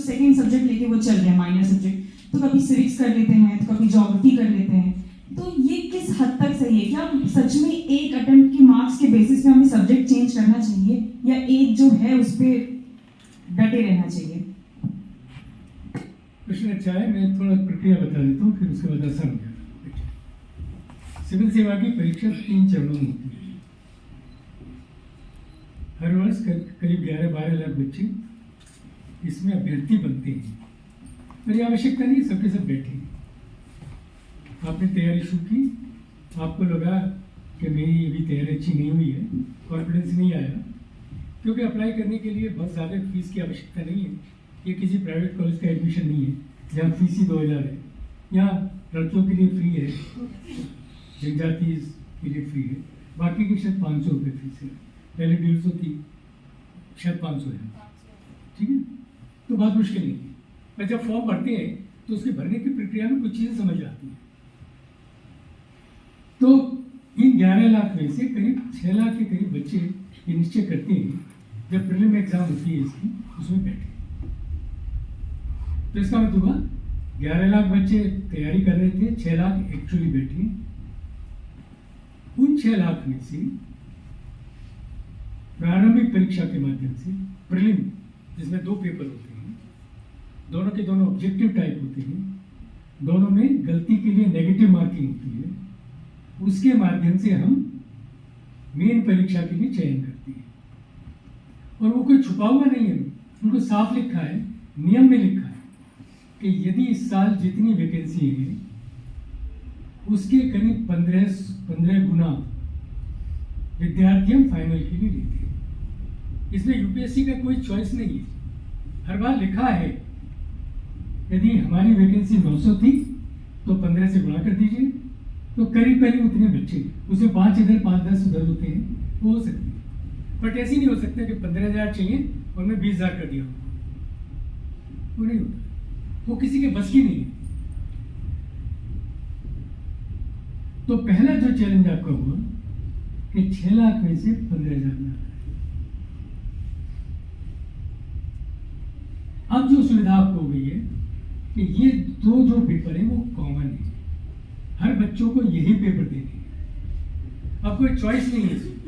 Second subject लेके वो चल रहे हैं, माइनर सब्जेक्ट, तो कभी सिविक्स कर लेते हैं, तो कभी ज्योग्राफी कर लेते हैं। तो ये किस हद तक सही है? क्या सच में एक अटेम्प्ट के मार्क्स के बेसिस पे हमें सब्जेक्ट चेंज करना चाहिए, या एक जो है उस पर डटे रहना चाहिए? प्रश्न अच्छा है, मैं थोड़ा प्रक्रिया बता देता हूँ, फिर उसके बाद आसान हो जाएगा। सिविल सेवा की परीक्षा 3 चरणों में होती है। हर वर्ष करीब 11-12 लाख बच्चे इसमें अभ्यर्थी बनते हैं। पर यह आवश्यकता नहीं सबके सब बैठे। आपने तैयारी शुरू की, आपको लगा कि मेरी अभी तैयारी अच्छी नहीं हुई है, कॉन्फिडेंस नहीं आया, क्योंकि अप्लाई करने के लिए बहुत ज़्यादा फीस की आवश्यकता नहीं है। ये किसी प्राइवेट कॉलेज का एडमिशन नहीं है जहाँ फीस ही 2000 है। यहाँ लड़कियों के लिए फ्री है, जनजाति के लिए फ्री है, बाकी की शायद 500 रुपये फीस है। पहले 150 थी, शायद 500 है। ठीक है, तो बहुत मुश्किल नहीं है। पर जब फॉर्म भरते हैं तो उसके भरने की प्रक्रिया में कुछ चीज़ें समझ आती हैं। तो इन 11 लाख में से करीब 6 लाख के करीब बच्चे ये निश्चय करते हैं जब प्रीलिम एग्जाम होती है इसकी, उसमें बैठे। तो इसका मतलब हुआ 11 लाख बच्चे तैयारी कर रहे थे, 6 लाख एक्चुअली बैठे। उन 6 लाख में से प्रारंभिक परीक्षा के माध्यम से प्रीलिम, जिसमें 2 पेपर होते हैं, दोनों के दोनों ऑब्जेक्टिव टाइप होते हैं, दोनों में गलती के लिए नेगेटिव मार्किंग होती है, उसके माध्यम से हम मेन परीक्षा के लिए चयन करते हैं। और वो कोई छुपा हुआ नहीं है, उनको साफ लिखा है, नियम में लिखा है कि यदि इस साल जितनी वैकेंसी है उसके करीब 15 गुना विद्यार्थी हम फाइनल के लिए लेते हैं। इसमें यूपीएससी का कोई चॉइस नहीं है, हर बार लिखा है यदि हमारी वैकेंसी 900 थी तो 15 से गुणा कर दीजिए, तो करीब करीब उतने बच्चे, उसे 5 इधर 5-10 उधर होते हैं, वो हो सकती है। बट ऐसी नहीं हो सकता कि 15,000 चाहिए और मैं 20,000 कर दिया, वो नहीं होता, वो किसी के बस की नहीं है। तो पहला जो चैलेंज आपका हुआ कि 6 लाख में से 15,000 में अब जो सुविधा आपको हो गई है कि ये 2 जो पेपर है वो कॉमन है, हर बच्चों को यही पेपर देने हैं, अब कोई चॉइस नहीं है इसमें।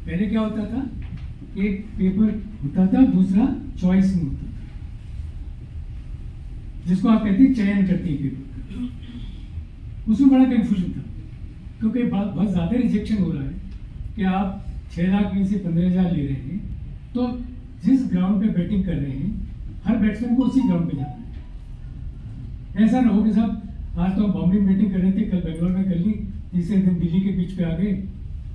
पहले क्या होता था, एक पेपर होता था, दूसरा चॉइस में होता था, जिसको आप कहते हैं चयन करते हैं पेपर। उसमें बड़ा कंफ्यूजन था, क्योंकि बहुत ज़्यादा रिजेक्शन हो रहा है कि आप 6 लाख में से 15,000 ले रहे हैं, तो जिस ग्राउंड पे बैटिंग कर रहे हैं हर बैट्समैन को उसी ग्राउंड पे जाना है। ऐसा ना हो कि साहब आज तो हम बॉम्बे में बैटिंग कर रहे थे, कल बेंगलोर में कर ली, तीसरे दिन दिल्ली के बीच पे आ गए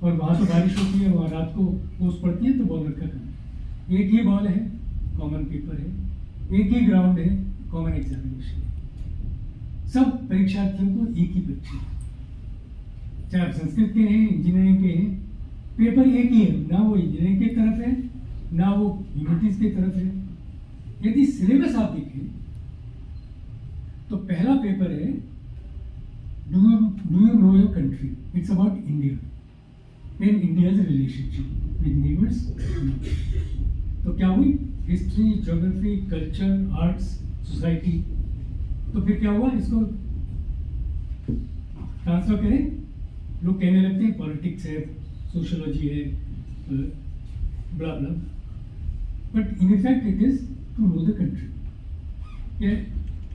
और वहाँ तो बारिश होती है, वहाँ रात को ओस पड़ती है, तो बॉलर का काम। एक ही बॉल है, कॉमन पेपर है, एक ही ग्राउंड है, कॉमन एग्जामिनेशन है, सब परीक्षार्थियों को एक ही परीक्षा, चाहे आप संस्कृत के हैं, इंजीनियरिंग के हैं, पेपर एक ही है, ना वो इंजीनियरिंग की तरफ है ना वो ह्यूमैनिटीज की तरफ है। यदि सिलेबस आप देखें तो पहला पेपर है do you know your country, it's about India and India's relationship with neighbours. तो क्या हुई, history, geography, culture, arts, society. तो फिर क्या हुआ, इसको ट्रांसफर करें, लोग कहने लगते हैं पॉलिटिक्स है, सोशियोलॉजी है, blah blah, but in effect it is to know the country.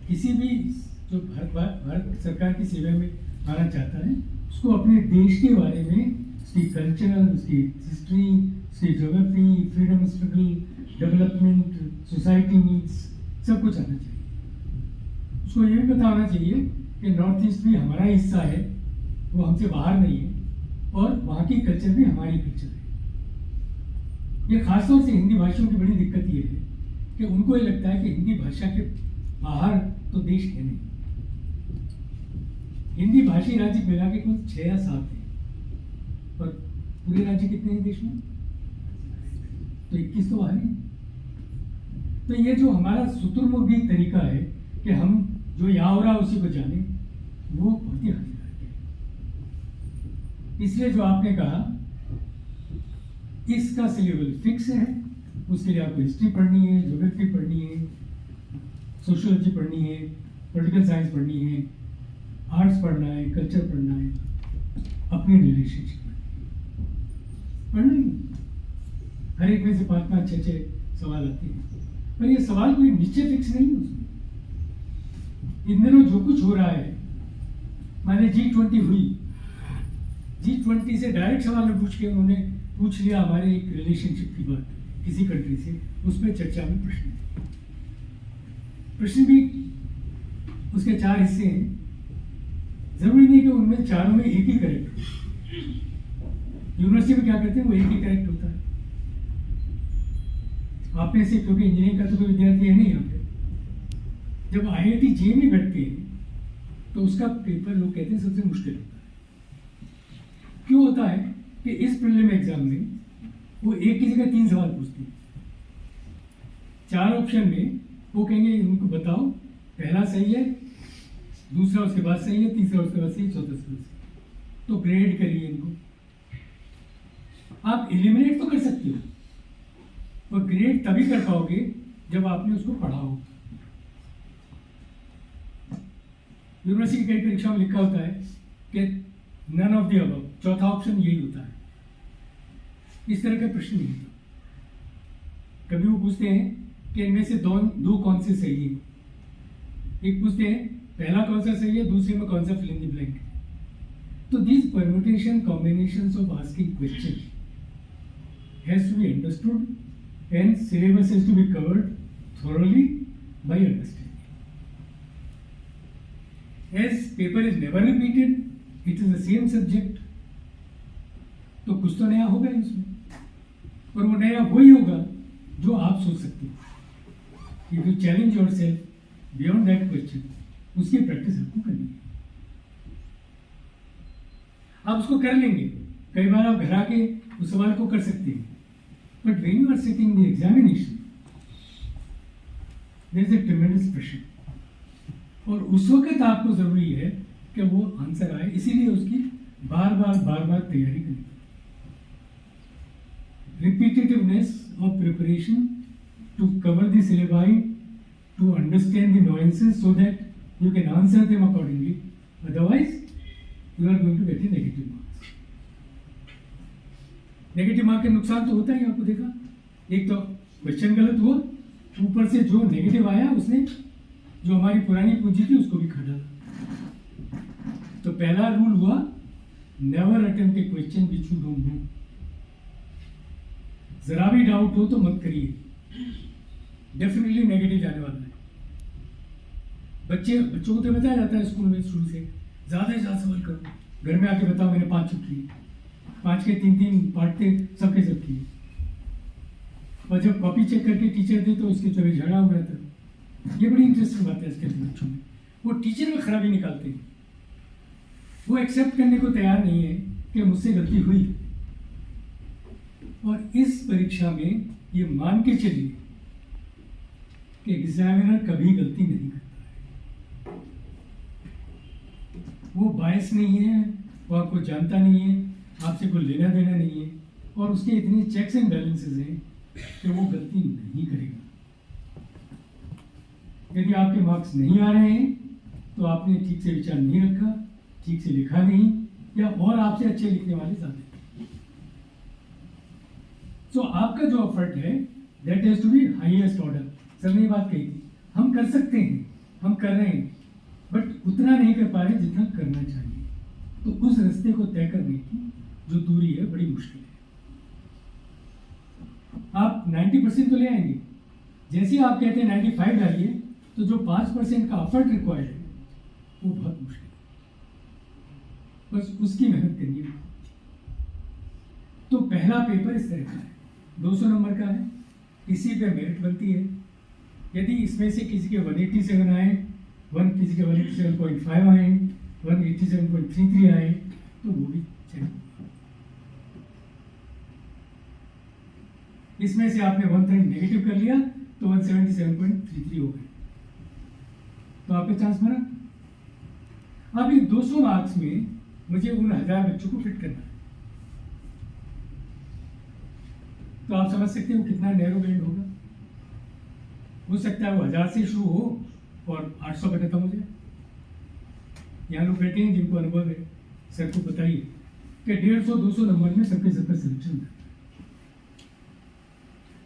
किसी भी जो भारत सरकार की सेवा में आना चाहता है उसको अपने देश के बारे में, उसकी कल्चर, उसकी हिस्ट्री, उसकी geography, freedom struggle, development, society needs, सब कुछ आना चाहिए। उसको ये भी पता होना चाहिए कि नॉर्थ ईस्ट भी हमारा हिस्सा है, वो हमसे बाहर नहीं है, और वहाँ की कल्चर भी हमारी कल्चर है। ये खासतौर से हिंदी भाषियों की बड़ी दिक्कत ये है कि उनको ये लगता है कि हिंदी भाषा के बाहर तो देश है नहीं। हिंदी भाषी राज्य मिला के कुल 6 या 7 है, पर पूरे राज्य कितने हैं देश में, तो 21 तो बाहर है। तो ये जो हमारा शुतुरमुर्गी तरीका है कि हम जो यहाँ हो रहा उसी को जाने, वो बहुत ही हानिकारक है। इसलिए जो आपने कहा इसका सिलेबस फिक्स है, उसके लिए आपको हिस्ट्री पढ़नी है, ज्योग्राफी पढ़नी सोशियोलॉजी पढ़नी है, पॉलिटिकल साइंस पढ़नी है, आर्ट्स पढ़ना है, कल्चर पढ़ना है, अपनी रिलेशनशिप पढ़ना ही। हर एक में से 5-5, 6-6 सवाल आते हैं, पर ये सवाल कोई निश्चय फिक्स नहीं है उसमें। इन दिनों जो कुछ हो रहा है, माने G20 हुई, G20 से डायरेक्ट सवाल न पूछ के उन्होंने पूछ लिया हमारे एक रिलेशनशिप की बात किसी कंट्री से, उस पर चर्चा में प्रश्न भी उसके 4 हिस्से हैं। जरूरी नहीं कि उनमें चारों में एक ही करेक्ट हो। यूनिवर्सिटी में क्या करते हैं, वो एक ही करेक्ट होता है। आप में से क्योंकि इंजीनियरिंग का तो कोई विद्यार्थी है नहीं यहाँ पे, जब IIT JEE में बैठते हैं तो उसका पेपर लोग कहते हैं सबसे मुश्किल होता है। क्यों होता है कि इस प्रीलिम एग्जाम में वो एक की जगह 3 सवाल पूछते हैं। 4 ऑप्शन में वो कहेंगे इनको बताओ, पहला सही है, दूसरा उसके बाद सही है, तीसरा उसके बाद सही, चौथा उसके बाद सही। तो ग्रेड करिए इनको। आप एलिमिनेट तो कर सकते हो, पर ग्रेड तभी कर पाओगे जब आपने उसको पढ़ा हो। यूनिवर्सिटी की कई परीक्षाओं में लिखा होता है कि नन ऑफ द अबव, चौथा ऑप्शन यही होता है। इस तरह का प्रश्न नहीं होता। कभी वो पूछते हैं कि इनमें से दो कौन से सही है। एक पूछते हैं पहला कौन सा सही है, दूसरे में कौन सा फिल इन द ब्लैंक है। तो this permutation combinations of asking question has to be understood and syllabus has to be covered thoroughly by understanding. As paper is never repeated, it is the same subject. तो कुछ तो नया होगा इसमें, और वो नया वही होगा जो आप सोच सकते हो। If you challenge yourself beyond that question, उसकी प्रैक्टिस आपको करनी है। आप उसको कर लेंगे, कई बार आप घर आके उस सवाल को कर सकते हैं, but when you are sitting in the examination, there is a tremendous pressure, और उस वक्त आपको जरूरी है कि वो आंसर आए, इसीलिए उसकी बार बार तैयारी करनी। Repetitiveness of preparation to cover the syllabi, to understand the nuances so that you can answer them accordingly. Otherwise, you are going to get a negative marks. Negative mark के नुकसान तो होता ही, आपको देखा, एक तो क्वेश्चन गलत हुआ, ऊपर से जो नेगेटिव आया उसने जो हमारी पुरानी पूंजी थी उसको भी खा डाला। तो पहला रूल हुआ, never attempt A question which you don't know. जरा भी डाउट हो तो मत करिए, डेफिनेटली नेगेटिव जाने वाला है। बच्चों को तो बताया जाता है स्कूल में शुरू से, ज्यादा से ज्यादा सवाल करो, घर में आके बताओ मैंने 5 चुप किए, 5 के 3 पार्ट थे, सबके सब किए। और जब कॉपी चेक करके टीचर दे तो उसके चौबे झगड़ा हो रहा था। ये बड़ी इंटरेस्टिंग बात है इसके बच्चों में, वो टीचर में खराबी निकालते हैं, वो एक्सेप्ट करने को तैयार नहीं है कि मुझसे गलती हुई। और इस परीक्षा में ये मान के चलिए कि एग्जामिनर कभी गलती नहीं करता है, वो बायस नहीं है, वो आपको जानता नहीं है, आपसे कोई लेना देना नहीं है, और उसके इतने चेक्स एंड बैलेंसेस हैं कि वो गलती नहीं करेगा। यदि आपके मार्क्स नहीं आ रहे हैं तो आपने ठीक से विचार नहीं रखा, ठीक से लिखा नहीं, या और आपसे अच्छे लिखने वाले ज्यादा। सो आपका जो एफर्ट है that has to be highest order. Sir ने बात कही थी, हम कर सकते हैं, हम कर रहे हैं, बट उतना नहीं कर पा रहे जितना करना चाहिए। तो उस रास्ते को तय करने की जो दूरी है बड़ी मुश्किल है। आप 90% तो ले आएंगे, जैसे आप कहते हैं 95 डालिए, तो जो 5% का एफर्ट रिक्वायर्ड है वो बहुत मुश्किल है, बस उसकी मेहनत करिए। तो पहला पेपर इस तरह का है, 200 नंबर का है, इसी पे मेरिट बनती है। यदि इसमें से किसी के 187 आए, किसी के 187.5 आए, 187.33 आए, तो वो भी चलेगा। इसमें से आपने 130 नेगेटिव कर लिया तो 177.33 हो गए, तो आपके चांस बना। अब ये 200 मार्क्स में मुझे उन 1000 बच्चों को फिट करना है, तो आप समझ सकते हो कितना नैरो बैंड होगा। हो सकता है वो 1000 से शुरू हो और 800 पे खत्म हो जाए। यहाँ लोग बैठे हैं जिनको अनुभव है, सर को बताइए कि 150-200 नंबर में सबके सबका सिलेक्शन था।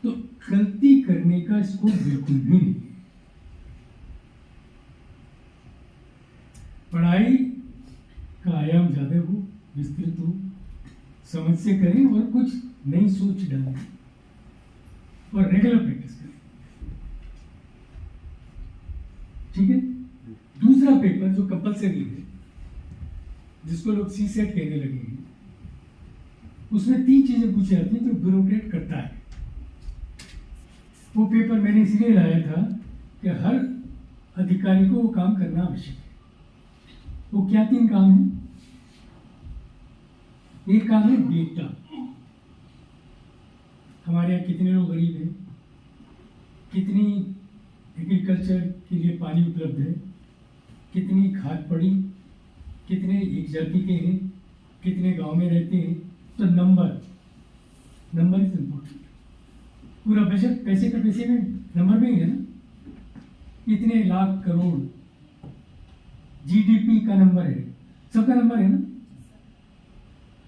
तो गलती करने का स्कोप बिल्कुल भी नहीं है। पढ़ाई का आयाम ज्यादा हो, विस्तृत हो, समझ से करें और कुछ नई सोच डालें और रेगुलर प्रैक्टिस करें। ठीक है। दूसरा पेपर जो कंपलसरी है, जिसको लोग सीसेट कहने लगे हैं, उसमें 3 चीजें पूछी जाती हैं जो ब्यूरोक्रेट करता है। वो पेपर मैंने इसलिए लाया था कि हर अधिकारी को वो काम करना आवश्यक है। वो क्या 3 काम है? एक काम है डेटा। हमारे यहाँ कितने लोग गरीब हैं, कितनी एग्रीकल्चर के लिए पानी उपलब्ध है, कितनी खाद पड़ी, कितने एक जाति के हैं, कितने गांव में रहते हैं। तो नंबर इज इम्पोर्टेंट। पूरा बजट पैसे का पैसे में नंबर में ही है ना। इतने लाख करोड़ जीडीपी का नंबर है, सबका नंबर है ना।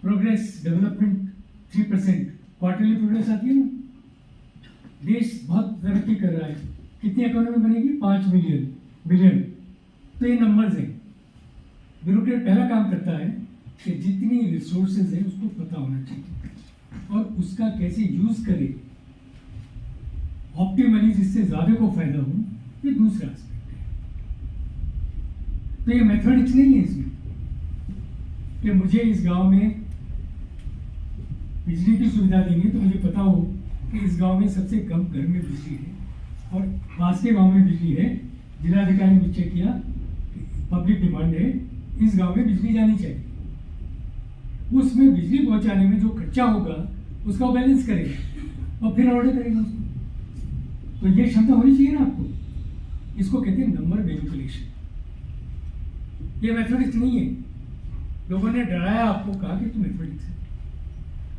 प्रोग्रेस डेवलपमेंट 3% क्वार्टरली प्रोग्रेस आती है ना। देश बहुत तरक्की कर रहा है, कितनी इकोनॉमी बनेगी? 5 बिलियन। तो ये नंबर्स हैं। ब्यूरोक्रेट पहला काम करता है कि जितनी रिसोर्सेज है उसको पता होना चाहिए और उसका कैसे यूज करे ऑप्टिमली, जिससे ज्यादा को फायदा हो। ये दूसरा एस्पेक्ट है। तो ये मैथमेटिक्स नहीं है इसमें कि मुझे इस गांव में बिजली की सुविधा देनी है तो मुझे पता हो कि इस गांव में सबसे कम घर में बिजली है और पास के गांव में बिजली है। जिलाधिकारी ने चेक किया, पब्लिक डिमांड है, इस गांव में बिजली जानी चाहिए। उसमें बिजली पहुंचाने में जो खर्चा होगा उसका वो बैलेंस करेगा और फिर ऑर्डर करेगा उसको। तो ये क्षमता होनी चाहिए ना आपको। इसको कहते हैं नंबर मैनिपुलेशन। ये मैथमेटिक्स नहीं है। लोगों ने डराया आपको, कहा कि तुम मैथमेटिक्स है।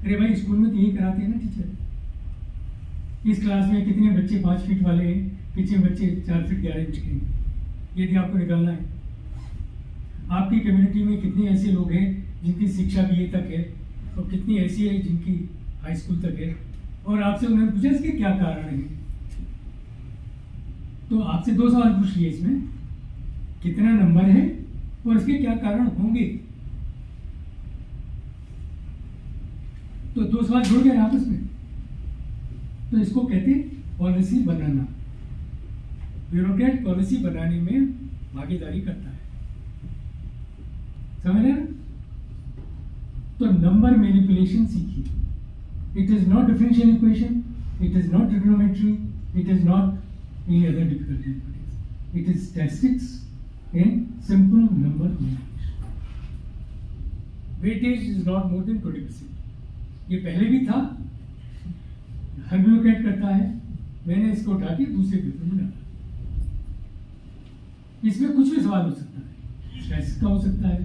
अरे भाई, स्कूल में तो यही कराते हैं ना टीचर। इस क्लास में कितने बच्चे 5 फीट वाले हैं, कितने बच्चे 4 फीट 11 इंच के हैं, यदि आपको निकालना है। आपकी कम्युनिटी में कितने ऐसे लोग हैं जिनकी शिक्षा BA तक है और कितनी ऐसी है जिनकी हाई स्कूल तक है, और आपसे उन्होंने पूछा इसके क्या कारण है। तो आपसे 2 सवाल पूछ लिए इसमें, कितना नंबर है और इसके क्या कारण होंगे। तो 2 सवाल जुड़ गए आपस में। तो इसको कहते हैं पॉलिसी बनाना। ब्यूरोक्रेट पॉलिसी बनाने में भागीदारी करता है, समझ रहे? तो नंबर मैनिपुलेशन सीखिए। It is not differential equation, it is not trigonometry, it is not any other difficult mathematics. It is statistics and simple number manipulation. Weightage is not more than 20%. ये पहले भी था, हर ब्यूरोक्रेट करता है। मैंने इसको उठा के दूसरे पेपर में डाला। इसमें कुछ भी सवाल हो सकता है, स्ट्रेस का हो सकता है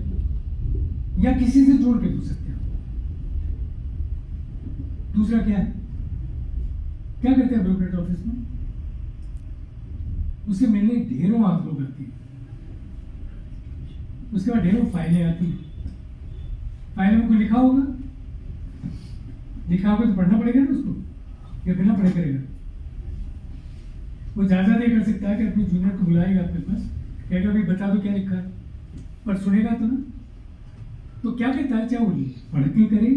या किसी से जोड़ के पूछ सकते हैं। दूसरा क्या है, क्या करते हैं ब्यूरोक्रेट ऑफिस में? उसे मिलने ढेरों आंख लोग आती हैं, उसके बाद ढेरों फाइलें आती हैं। फाइलों में कोई लिखा होगा तो पढ़ना पड़ेगा ना उसको, या बिना पढ़े करेगा? वो ज्यादा नहीं कर सकता है कि अपने जूनियर को बुलाएगा अपने पास, कहेगा भाई बता दो क्या लिखा है, पर सुनेगा तो ना। तो क्या कहता है, चाहे वो पढ़ के करे,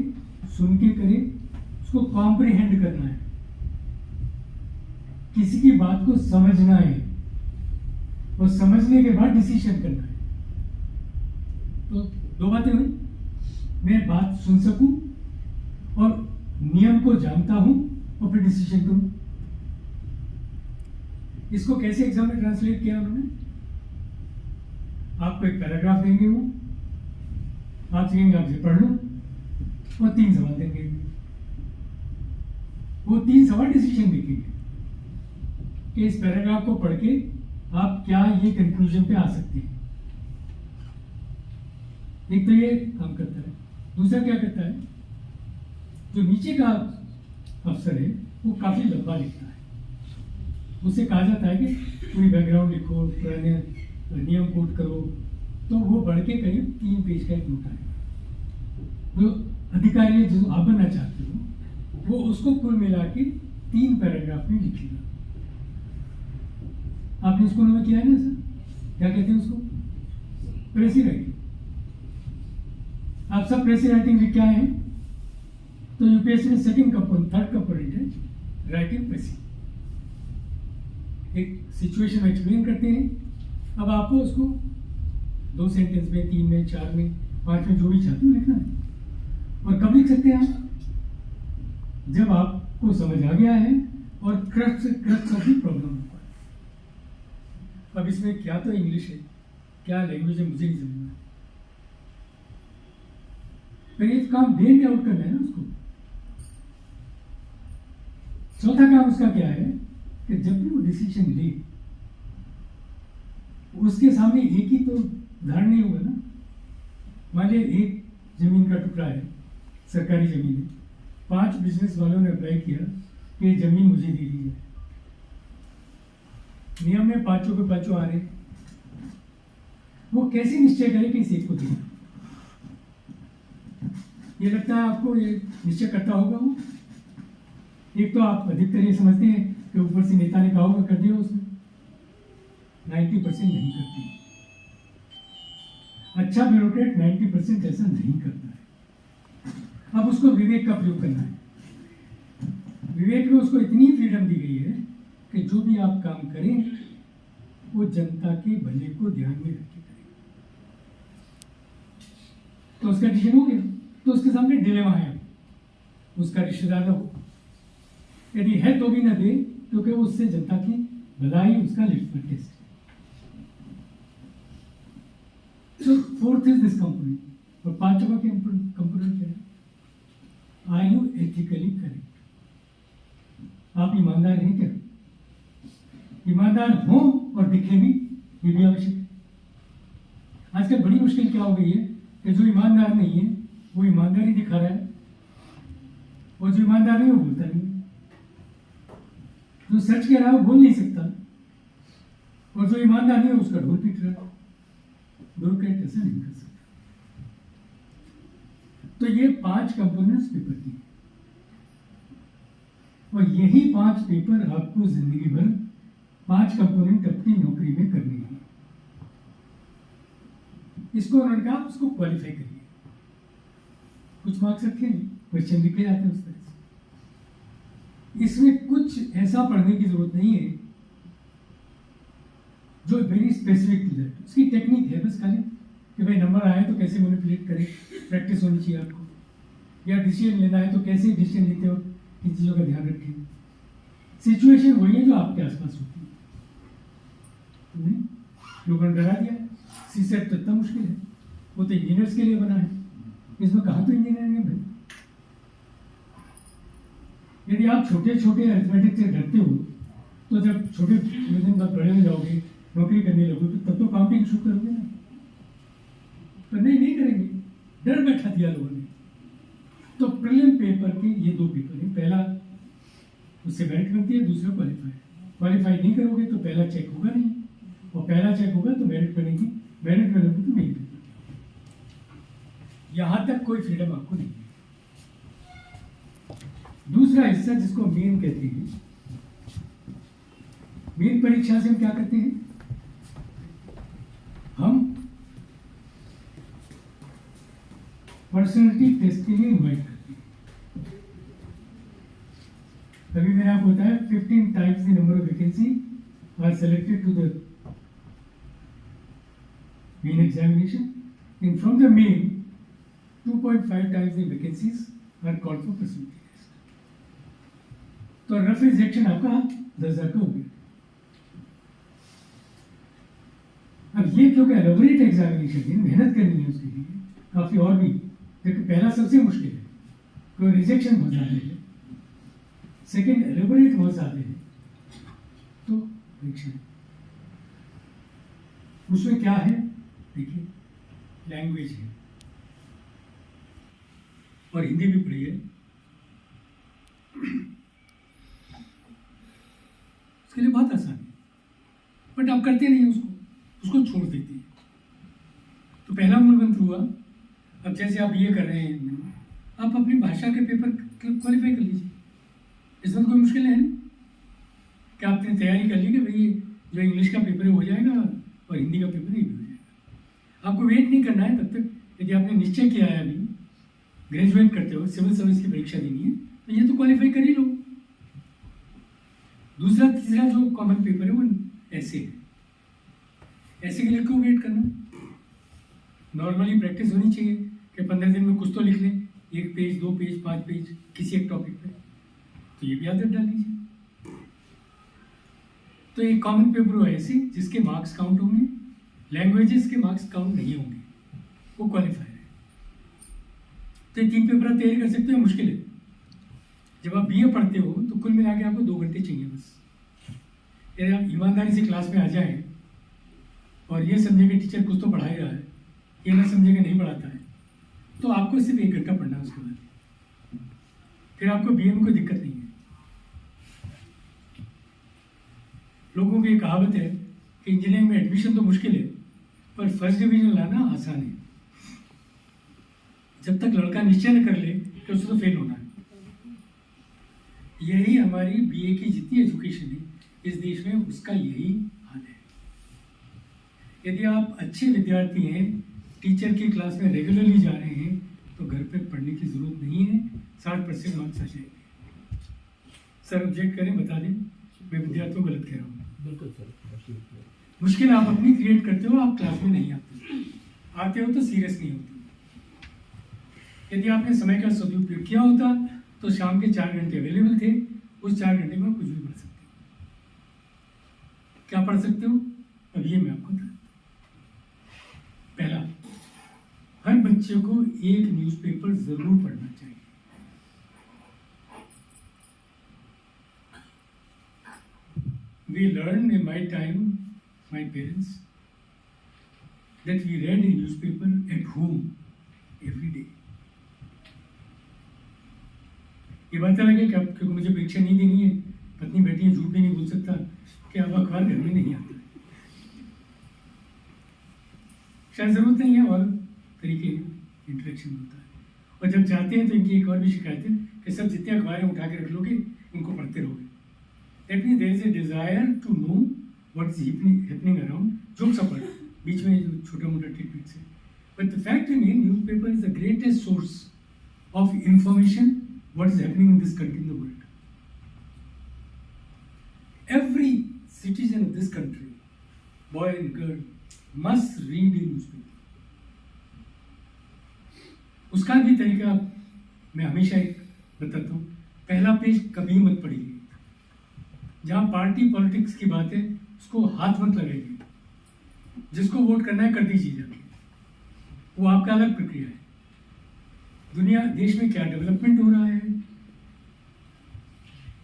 सुन के करे, उसको कॉम्प्रिहेंड करना है, किसी की बात को समझना है और समझने के बाद डिसीजन करना है। तो 2 बातें हुई, मैं बात सुन सकूं और नियम को जानता हूं और फिर डिसीजन करूं। इसको कैसे एग्जाम में ट्रांसलेट किया उन्होंने? आपको एक पैराग्राफ देंगे, वो आप कहेंगे आप इसे पढ़ लो और 3 सवाल देंगे। वो 3 सवाल डिसीजन मेकिंग है कि इस पैराग्राफ को पढ़ के आप क्या ये कंक्लूजन पे आ सकते हैं। एक तो ये काम करता है। दूसरा क्या करता है, जो नीचे का अफसर है वो काफी लंबा लिखता है, उससे कहा जाता है कि पूरी बैकग्राउंड लिखो, पुराने नियम कोट करो, तो वो बढ़ के करीब 3 पेज का एक नोट आएगा। जो अधिकारी जो आप बनना चाहते हो वो उसको कुल मिला के 3 पैराग्राफ में लिखेगा। आपने स्कूलों में किया है ना सर, क्या कहते हैं उसको? प्रेसी राइटिंग। आप सब प्रेसी राइटिंग लिख के आए हैं, तो यूपीएससी में सेकंड कंपोनेंट, थर्ड कंपोनेंट है राइटिंग प्रेसी। एक सिचुएशन एक्सप्लेन करते हैं, अब आपको उसको 2 सेंटेंस में, 3 में, 4 में, 5 में, जो भी चाहते हो लिखना है। और कब लिख सकते हैं आप? जब आपको समझ आ गया है और क्रक्स ऑफ द प्रॉब्लम होगा। अब इसमें क्या तो इंग्लिश है, क्या लैंग्वेज है, मुझे नहीं समझ में। पर ये काम डे एंड आउट करना है ना उसको। चौथा काम उसका क्या है कि जब भी वो डिसीजन ले, उसके सामने एक ही तो उदाहरण नहीं होगा ना। मान लीजिए एक जमीन का टुकड़ा है, सरकारी जमीन है, 5 बिजनेस वालों ने अप्लाई किया कि ये जमीन मुझे दे दी है। नियम में 5 के 5 आ रहे, वो कैसे निश्चय करे कि इस एक को देना? ये लगता है आपको ये निश्चय करता होगा वो? एक तो आप अधिकतर ये समझते हैं कि ऊपर से नेता ने कहा होगा कर दिया उसने। 90% नहीं करते। अच्छा ब्यूरोक्रेट 90% ऐसा नहीं करता है। अब उसको विवेक का प्रयोग करना है। विवेक में उसको इतनी फ्रीडम दी गई है कि जो भी आप काम करें वो जनता के भले को ध्यान में रख के करें। तो उसका डिसीजन हो गया, तो उसके सामने डिलेमा है। उसका रिश्तेदार हो, यदि है तो भी ना दे, क्योंकि उससे जनता की भलाई उसका लिटमस टेस्ट है। So fourth is this component. और 5वां कंपोनेंट क्या है? Are you ethically correct? आप ईमानदार हैं क्या? ईमानदार हो और दिखे भी, ये भी आवश्यक है। आजकल बड़ी मुश्किल क्या हो गई है कि जो ईमानदार नहीं है वो ईमानदारी दिखा रहा है, और जो ईमानदार नहीं है वो बोलता नहीं। जो सच कह रहा है वो बोल नहीं सकता, और जो ईमानदार नहीं है उसका ढोल पीट रहा है। ब्यूरोक्रेट ऐसा नहीं कर सकता। तो ये 5 कंपोनेंट्स पेपर की, और यही 5 पेपर आपको जिंदगी भर 5 कंपोनेंट अपनी नौकरी में करने हैं। इसको उन्होंने कहा उसको क्वालिफाई करिए। कुछ मार्क्स रखे नहीं, क्वेश्चन लिखे जाते हैं उस तरह से। इसमें कुछ ऐसा पढ़ने की जरूरत नहीं है जो वेरी स्पेसिफिक टू दैट। उसकी टेक्निक है बस खाली कि भाई नंबर आए तो कैसे मैनिपुलेट करें, प्रैक्टिस होनी चाहिए आपको। या डिसीजन लेना है तो कैसे डिसीजन लेते हो, इन चीज़ों का ध्यान रखें। सिचुएशन वही है जो आपके आसपास होती है। नहीं, लोगों ने डरा दिया सीसेट तो इतना मुश्किल है, वो तो इंजीनियर्स के लिए बना है, इसमें कहाँ तो इंजीनियरिंग है भाई। यदि आप छोटे छोटे अरिथमेटिक से डरते हो तो जब छोटे दिन बाद बड़े हो जाओगे, नौकरी करने लगोगे, तो तब तो काउंटिंग शुरू करोगे ना। पर नहीं करेंगे, डर बैठा दिया लोगों ने। तो प्रीलिम पेपर के ये 2 पेपर हैं। पहला उससे मेरिट बनती है, दूसरा क्वालिफाई नहीं करोगे तो पहला चेक होगा नहीं, और पहला चेक होगा तो मेरिट बनेगी, मेरिट बनेगी तो मेन पेपर। यहां तक कोई फ्रीडम आपको नहीं है। दूसरा हिस्सा जिसको मेन कहते हैं, मेन परीक्षा से हम क्या करते हैं, हम पर्सनैलिटी टेस्ट के लिए इन्वाइट करते हैं। अभी मैंने आपको बताया 15 times the number of vacancy are selected to the main examination, and from the main 2.5 times the vacancies are called for personality test. तो रफ रिजेक्शन आपका 10,000 का हो गया। अब ये क्योंकि एलोबरेट एग्जामिनेशन है, मेहनत करनी है उसके लिए काफी, और भी क्योंकि पहला सबसे मुश्किल है, क्योंकि रिजेक्शन बहुत ज्यादा है, सेकेंड एलोबरेट बहुत ज्यादा है, तो परीक्षा उसमें क्या है देखिए, लैंग्वेज है और हिंदी भी पढ़ी है। उसके लिए बहुत आसान है, बट आप करते नहीं उसको छोड़ देते हैं। तो पहला मूल मंत्र हुआ, अब जैसे आप ये कर रहे हैं, आप अपनी भाषा के पेपर क्वालिफाई कर लीजिए, इसमें कोई मुश्किल है नहीं। क्या आपने तैयारी कर ली कि भाई जो इंग्लिश का पेपर है हो जाएगा और हिंदी का पेपर ही हो जाएगा। आपको वेट नहीं करना है तब तक। यदि आपने निश्चय किया है अभी ग्रेजुएट करते हो, सिविल सर्विस की परीक्षा देनी है, तो ये तो क्वालिफाई कर ही लो। दूसरा तीसरा जो कॉमन पेपर है वो ऐसे है। ऐसे के लिए क्यों वेट करना? नॉर्मली प्रैक्टिस होनी चाहिए कि 15 दिन में कुछ तो लिख लें, 1 पेज 2 पेज 5 पेज किसी एक टॉपिक पे। तो ये भी आदत डाल लीजिए। तो एक कॉमन पेपर हो ऐसे जिसके मार्क्स काउंट होंगे, लैंग्वेजेस के मार्क्स काउंट नहीं होंगे, वो क्वालिफायर है। तो ये 3 पेपर आप तैयारी कर सकते हो, मुश्किल है। जब आप बीए पढ़ते हो तो कुल मिला के आपको 2 घंटे चाहिए बस। यदि आप ईमानदारी से क्लास में आ जाएं और ये समझे कि टीचर कुछ तो पढ़ा ही रहा है, ये ना समझे कि नहीं पढ़ाता है, तो आपको सिर्फ 1 घंटा पढ़ना है। उसके बाद फिर आपको बीए में कोई दिक्कत नहीं है। लोगों की कहावत है कि इंजीनियरिंग में एडमिशन तो मुश्किल है पर फर्स्ट डिवीजन लाना आसान है। जब तक लड़का निश्चय न कर ले कि उसको तो फेल होना है। यही हमारी बीए की जितनी एजुकेशन है इस देश में, उसका यही हाल है। यदि आप अच्छे विद्यार्थी हैं, टीचर की क्लास में रेगुलरली जा रहे हैं, तो घर पे पढ़ने की जरूरत नहीं है। 60% मार्क्स आ जाएंगे। सर ऑब्जेक्ट करें, बता दें मैं विद्यार्थियों को गलत कह रहा हूँ। बिल्कुल सर। मुश्किल आप अपनी क्रिएट करते हो, आप क्लास में नहीं आते हो तो सीरियस नहीं होते। यदि आपने समय का सदुपयोग किया होता तो शाम के 4 घंटे अवेलेबल थे, उस 4 घंटे में कुछ भी पढ़ सकते हो। क्या पढ़ सकते हो? अब ये मैं आपको बताता हूं। पहला, हर बच्चे को एक न्यूज़पेपर जरूर पढ़ना चाहिए। We learned in my time, my parents, that we read a newspaper at home every day. ये बात अलग है कि क्योंकि मुझे परीक्षा नहीं देनी है, पत्नी बैठी है, झूठ भी नहीं बोल सकता कि अब अखबार घर में नहीं आता। शायद जरूरत नहीं है, और तरीके इंटरेक्शन होता है। और जब चाहते हैं तो इनकी एक और भी शिकायत है कि सब जितने अखबारें उठा के रख लोगे, इनको पढ़ते रहोगे। That means there is a desire to know what is happening around. Jokes apart, बीच में जो छोटा मोटा tidbits है, but the fact remains, newspaper is the greatest source of information what is happening in this country, in the world. Every citizen of this country, boy and girl, must read a newspaper. उसका भी तरीका मैं हमेशा एक बताता हूँ। पहला page कभी मत पढ़िए। जहाँ पार्टी पॉलिटिक्स की बात है उसको हाथ मत लगाइए। जिसको वोट करना है कर दीजिए जाके, वो आपका अलग प्रक्रिया है। दुनिया देश में क्या डेवलपमेंट हो रहा है,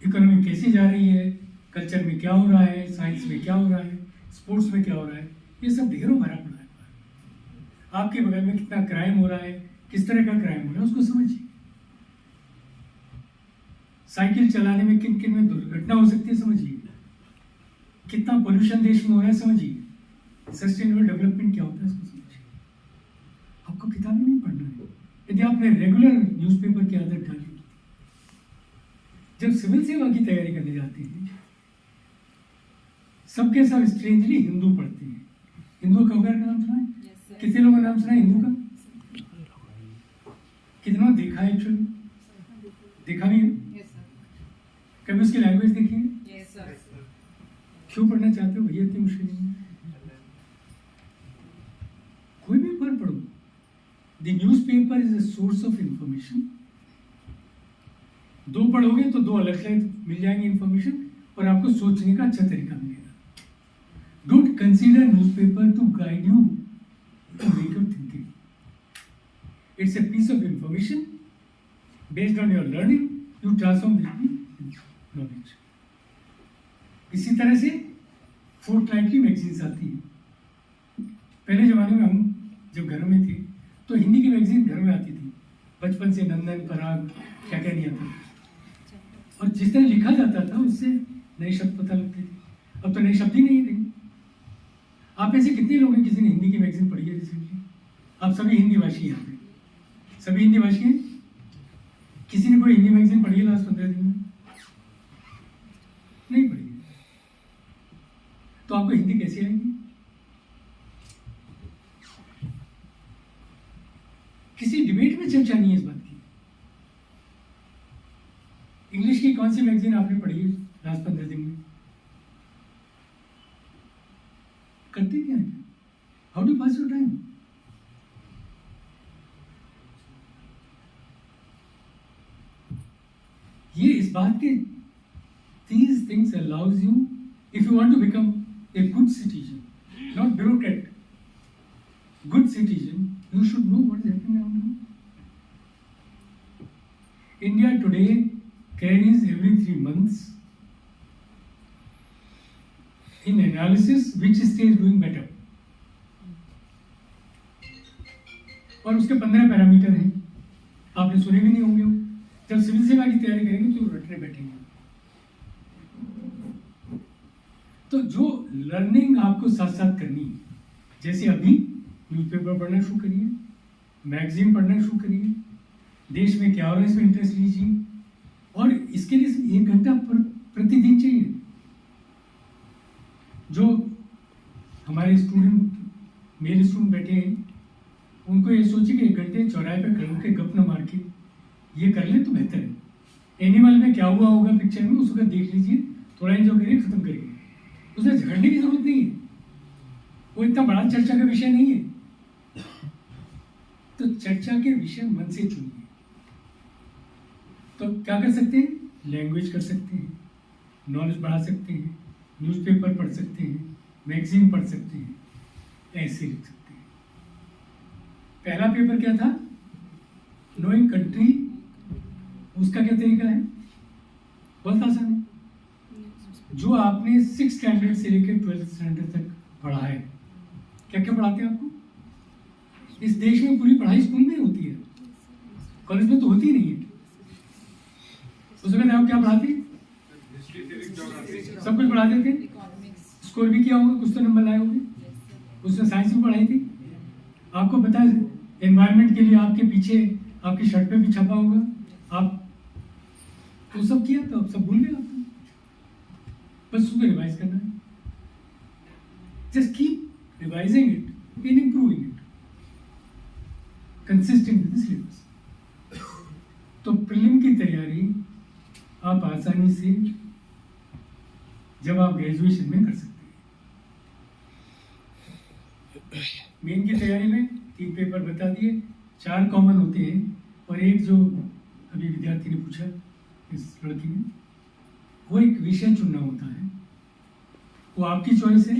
इकोनॉमी कैसी जा रही है, कल्चर में क्या हो रहा है, साइंस में क्या हो रहा है, स्पोर्ट्स में क्या हो रहा है, ये सब ढेरों भरा पड़ा है। आपके बगल में कितना क्राइम हो रहा है, किस तरह का क्राइम हो रहा है, उसको समझिए। साइकिल चलाने में किन किन में दुर्घटना हो सकती है, समझिए। कितना पोल्यूशन देश में हो रहा है, समझिए। सस्टेनेबल डेवलपमेंट क्या होता है, इसको समझिए। आपको किताबें नहीं पढ़ना है। यदि आपने रेगुलर न्यूज़पेपर की आदत डाली, जब सिविल सेवा की तैयारी करने जाते हैं, सबके सब स्ट्रेंजली हिंदू पढ़ते हैं। हिंदू खबर का नाम सुना है? कितने लोगों का नाम सुना है हिंदू का? कितना देखा है? एक्चुअली देखा भी है? कभी उसकी लैंग्वेज देखी है? क्यों पढ़ना चाहते हो भैया, इतनी मुश्किल नहीं है। कोई भी पेपर पढ़ो। The newspaper is a source of information. 2 पढ़ोगे तो 2 अलग अलग मिल जाएंगे इंफॉर्मेशन, और आपको सोचने का अच्छा तरीका मिलेगा। Don't consider newspaper to guide you to make your thinking. It's a piece of information based on your learning, you transform knowledge. इसी तरह से फोर्टनाइटली मैगजीन्स आती हैं। पहले जमाने में हम जब घर में थे तो हिंदी की मैगजीन घर में आती थी। बचपन से नंदन, पराग, क्या क्या नहीं आता, और जिस तरह लिखा जाता था उससे नए शब्द पता लगते थे। अब तो नए शब्द ही नहीं देंगे। आप ऐसे कितने लोग हैं किसी ने हिंदी की मैगजीन पढ़ी है रिसेंटली? आप सभी हिंदी भाषी यहाँ पे, सभी हिंदी भाषी हैं? किसी ने कोई हिंदी मैगजीन पढ़ी है लास्ट 15 दिन में? नहीं पढ़ी है। तो आपको हिंदी कैसे आएगी? किसी डिबेट में चर्चा नहीं है इस बात की। इंग्लिश की कौन सी मैगजीन आपने पढ़ी है लास्ट 15 दिन में? करते क्या है? How do pass your time? ये इस बात के these things allows you, if you want to become a good citizen, not bureaucrat, good citizen, you should know what is happening around you. India today carries every 3 months in analysis which state is doing better. और उसके 15 parameter हैं, आपने सुने भी नहीं होंगे। जब civil सेवा की तैयारी करेंगे तो रटने बैठेंगे। तो जो लर्निंग आपको साथ साथ करनी है, जैसे अभी न्यूज़पेपर पढ़ना शुरू करिए, मैगजीन पढ़ना शुरू करिए, देश में क्या हो रहा है इसमें इंटरेस्ट लीजिए, और इसके लिए 1 घंटा प्रतिदिन चाहिए। जो हमारे स्टूडेंट, मेरे स्टूडेंट बैठे हैं, उनको ये सोचिए कि 1 घंटे चौराहे पर खड़े होकर गप न मार के ये कर ले तो बेहतर है। एनिमल में क्या हुआ होगा पिक्चर में, उसको देख लीजिए, थोड़ा एंजॉय करिए, खत्म करिए। उसमें झगड़ने की जरूरत नहीं है, वो इतना बड़ा चर्चा का विषय नहीं है। तो चर्चा के विषय मन से चुनिए। तो क्या कर सकते हैं? लैंग्वेज कर सकते हैं, नॉलेज बढ़ा सकते हैं, न्यूज़पेपर पढ़ सकते हैं, मैगजीन पढ़ सकते हैं, ऐसे लिख सकते हैं। पहला पेपर क्या था? Knowing country. उसका क्या तरीका है? बहुत आसान है। जो आपने 6th स्टैंडर्ड से लेकर 12th स्टैंडर्ड तक पढ़ा है, क्या क्या पढ़ाते हैं आपको? इस देश में पूरी पढ़ाई स्कूल में होती है, कॉलेज में तो होती नहीं है। उसमें आप क्या पढ़ाते हैं? सब कुछ पढ़ा देते हैं। स्कोर भी किया होगा, कुछ तो नंबर लाए होंगे। उसमें साइंस भी पढ़ाई थी। आपको पता है एनवायरनमेंट के लिए आपके पीछे आपकी शर्ट पे भी छपा होगा। आप तो सब किया, तो सब भूल गए आप। बस उसको रिवाइज करना है। Just keep revising it and improving it consistent with the syllabus. तो प्रीलिम की तैयारी आप आसानी से जब आप ग्रेजुएशन में कर सकते हैं। मेन की तैयारी में 3 पेपर बता दिए, 4 कॉमन होते हैं, और एक जो अभी विद्यार्थी ने पूछा, इस लड़की ने, वो एक विषय चुनना होता है। वो आपकी चॉइस है।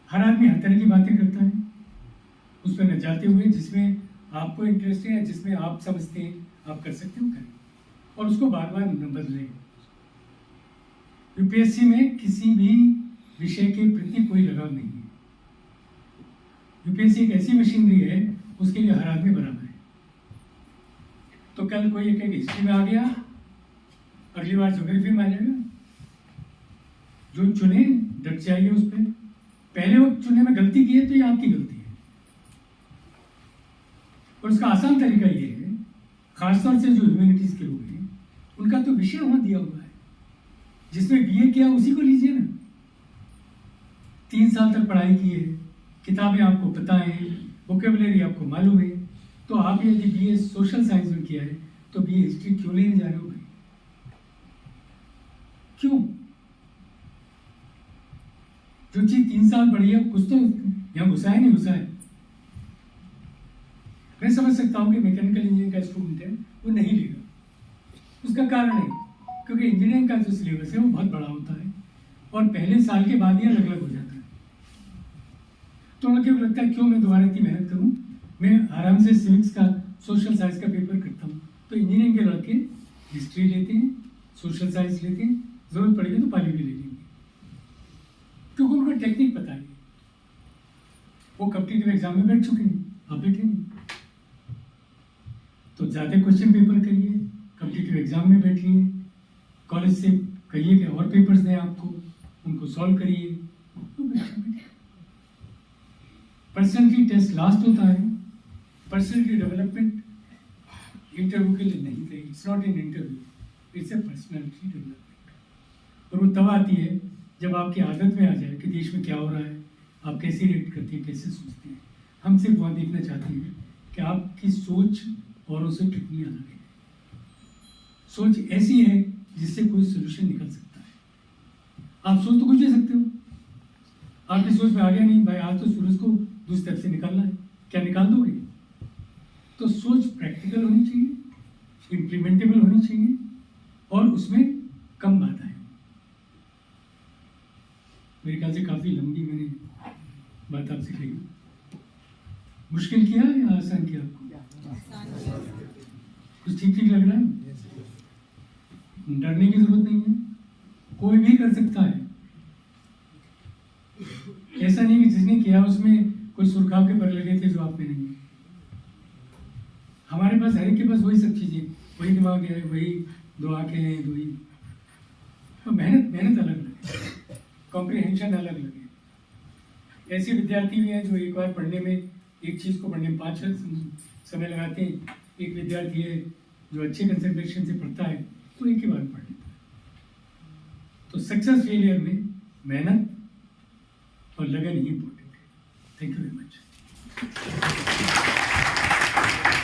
हर आदमी हर तरह की बातें करता है, उसमें न जाते हुए जिसमें आपको इंटरेस्ट है, जिसमें आप समझते हैं आप कर सकते हो, करें, और उसको बार बार नंबर लें। यूपीएससी में किसी भी विषय के प्रति कोई लगाव नहीं है। यूपीएससी एक ऐसी मशीनरी है, उसके लिए हर आदमी बराबर है। तो कल कोई एक हिस्ट्री में आ गया, अगली बार ज्योग्राफी में आ जाएगा। जो चुने डट जाइए उस पर। पहले वक्त चुनने में गलती की है तो ये आपकी गलती है। और उसका आसान तरीका ये है, खासतौर से जो ह्यूमैनिटीज के लोग हैं, उनका तो विषय वहां दिया हुआ है। जिसमें बीए किया उसी को लीजिए ना। 3 साल तक पढ़ाई की है, किताबें आपको पता है, वोकेबुलरी आपको मालूम है। तो आप यदि बीए सोशल साइंस में किया है तो बीए हिस्ट्री क्यों लेने जा रहे हो भाई? क्यों? जो चीज 3 साल पढ़ी है, कुछ तो यहाँ घुसा है नहीं घुसा है। मैं समझ सकता हूँ कि मैकेनिकल इंजीनियरिंग का स्टूडेंट है, वो नहीं लेगा। उसका कारण है क्योंकि इंजीनियरिंग का जो सिलेबस है वो बहुत बड़ा होता है, और पहले साल के बाद ही अलग अलग हो जाता है। तो लड़के को लगता है क्यों मैं दोबारा इतनी मेहनत करूँ, मैं आराम से सिविक्स का, सोशल साइंस का पेपर करता हूँ। तो इंजीनियरिंग के लड़के हिस्ट्री लेते हैं, सोशल साइंस लेते हैं, जरूरत पड़ेगी तो पाली भी ले लेंगे, क्योंकि उनको टेक्निक पता है। वो कॉम्पिटिटिव एग्जाम में बैठ चुके हैं, आप बैठे नहीं। तो ज़्यादा क्वेश्चन पेपर करिए, कॉम्पिटिटिव एग्जाम में बैठिए, कॉलेज से कहिए कि और पेपर्स दें आपको, उनको सॉल्व करिए। पर्सनैलिटी टेस्ट लास्ट होता है, पर्सनैलिटी डेवलपमेंट इंटरव्यू के लिए नहीं थे, it's not in interview, it's a personality development. और वो तब आती है जब आपकी आदत में आ जाए कि देश में क्या हो रहा है, आप कैसे रिएक्ट करते हैं, कैसे सोचते हैं। हम सिर्फ वहाँ देखना चाहते हैं कि आपकी सोच औरों से कितनी अलग है, सोच ऐसी है जिससे कोई सोल्यूशन निकल सकता है। आप सोच तो कुछ दे सकते हो, आपकी सोच में आ गया नहीं भाई आज तो सूरज को दूसरी तरफ से निकालना है, क्या निकाल दोगे? तो सोच प्रैक्टिकल होनी चाहिए, इम्प्लीमेंटेबल होनी चाहिए और उसमें कम बाधाएं। मेरे ख्याल से काफ़ी लंबी मैंने बात आपसे कही। मुश्किल किया या आसान किया आपको? कुछ ठीक ठीक लग रहा है? डरने की जरूरत नहीं है, कोई भी कर सकता है। ऐसा नहीं कि जिसने किया उसमें कोई सुरखाव के पर लगे थे जो आप में नहीं है। हमारे पास हर एक के पास वही सब चीजें, वही दिमाग है, वही दो आंखें हैं, दो ही। तो मेहनत अलग लगे, कॉम्प्रिहेंशन अलग लगे। ऐसे विद्यार्थी भी हैं जो एक बार पढ़ने में, एक चीज़ को पढ़ने में 5 समय लगाते हैं। एक विद्यार्थी है जो अच्छे कंसंट्रेशन से पढ़ता है, वो एक ही बार पढ़ लेता है। तो सक्सेस फेलियर में मेहनत और लगन ही इम्पोर्टेंट है। Thank you very much.